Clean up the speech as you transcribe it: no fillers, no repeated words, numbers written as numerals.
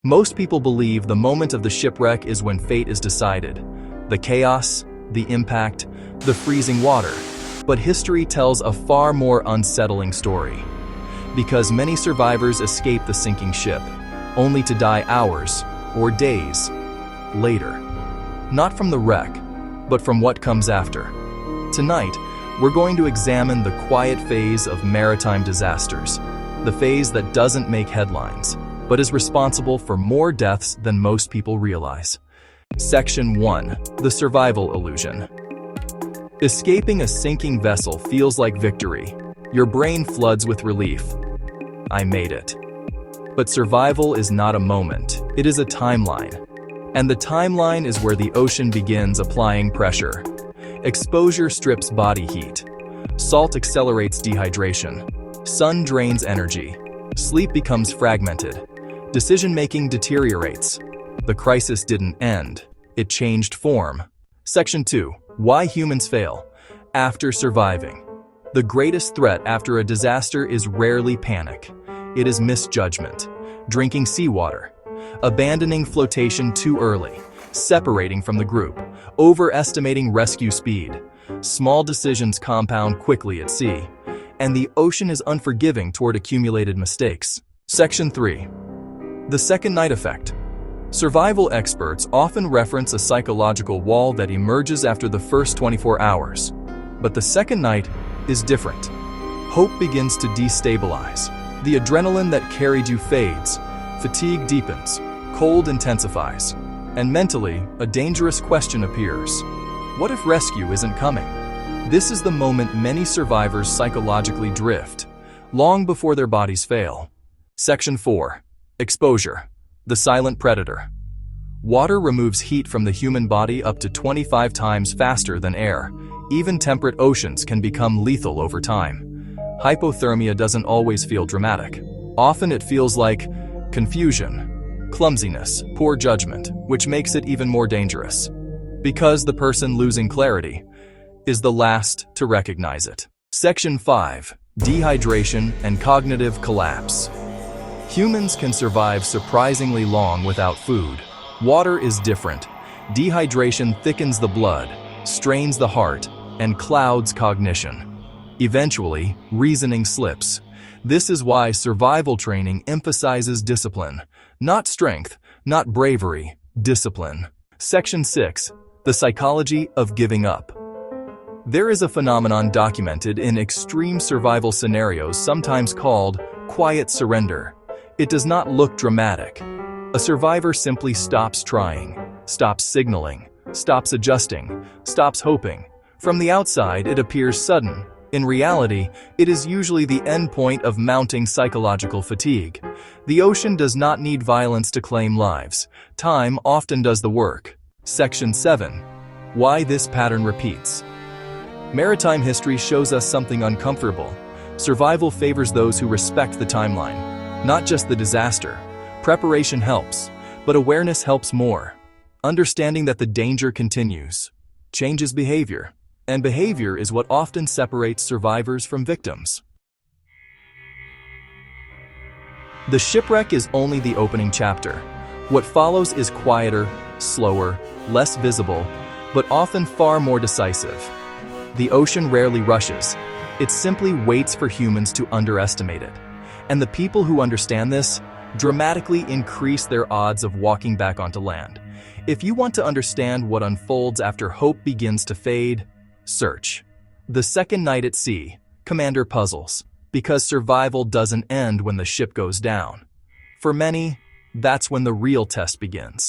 Most people believe the moment of the shipwreck is when fate is decided. The chaos, the impact, the freezing water. But history tells a far more unsettling story. Because many survivors escape the sinking ship, only to die hours or days later. Not from the wreck, but from what comes after. Tonight, we're going to examine the quiet phase of maritime disasters, the phase that doesn't make headlines, but is responsible for more deaths than most people realize. Section 1. The Survival Illusion. Escaping a sinking vessel feels like victory. Your brain floods with relief. I made it. But survival is not a moment, it is a timeline. And the timeline is where the ocean begins applying pressure. Exposure strips body heat. Salt accelerates dehydration. Sun drains energy. Sleep becomes fragmented. Decision-making deteriorates. The crisis didn't end. It changed form. Section 2. Why humans fail. After surviving. The greatest threat after a disaster is rarely panic. It is misjudgment. Drinking seawater. Abandoning flotation too early. Separating from the group. Overestimating rescue speed. Small decisions compound quickly at sea. And the ocean is unforgiving toward accumulated mistakes. Section 3. The second night effect. Survival experts often reference a psychological wall that emerges after the first 24 hours. But the second night is different. Hope begins to destabilize. The adrenaline that carried you fades. Fatigue deepens. Cold intensifies. And mentally, a dangerous question appears. What if rescue isn't coming? This is the moment many survivors psychologically drift, long before their bodies fail. Section 4. Exposure. The silent predator. Water removes heat from the human body up to 25 times faster than air. Even temperate oceans can become lethal over time. Hypothermia doesn't always feel dramatic. Often it feels like confusion, clumsiness, poor judgment, which makes it even more dangerous. Because the person losing clarity is the last to recognize it. Section 5. Dehydration and cognitive collapse. Humans can survive surprisingly long without food. Water is different. Dehydration thickens the blood, strains the heart, and clouds cognition. Eventually, reasoning slips. This is why survival training emphasizes discipline. Not strength, not bravery, discipline. Section 6. The psychology of giving up. There is a phenomenon documented in extreme survival scenarios sometimes called quiet surrender. It does not look dramatic. A survivor simply stops trying, stops signaling, stops adjusting, stops hoping. From the outside, it appears sudden. In reality, it is usually the end point of mounting psychological fatigue. The ocean does not need violence to claim lives. Time often does the work. Section 7. Why this pattern repeats. Maritime history shows us something uncomfortable. Survival favors those who respect the timeline. Not just the disaster. Preparation helps, but awareness helps more. Understanding that the danger continues changes behavior, and behavior is what often separates survivors from victims. The shipwreck is only the opening chapter. What follows is quieter, slower, less visible, but often far more decisive. The ocean rarely rushes. It simply waits for humans to underestimate it. And the people who understand this dramatically increase their odds of walking back onto land. If you want to understand what unfolds after hope begins to fade, search The Second Night at Sea, Commander Puzzles, because survival doesn't end when the ship goes down. For many, that's when the real test begins.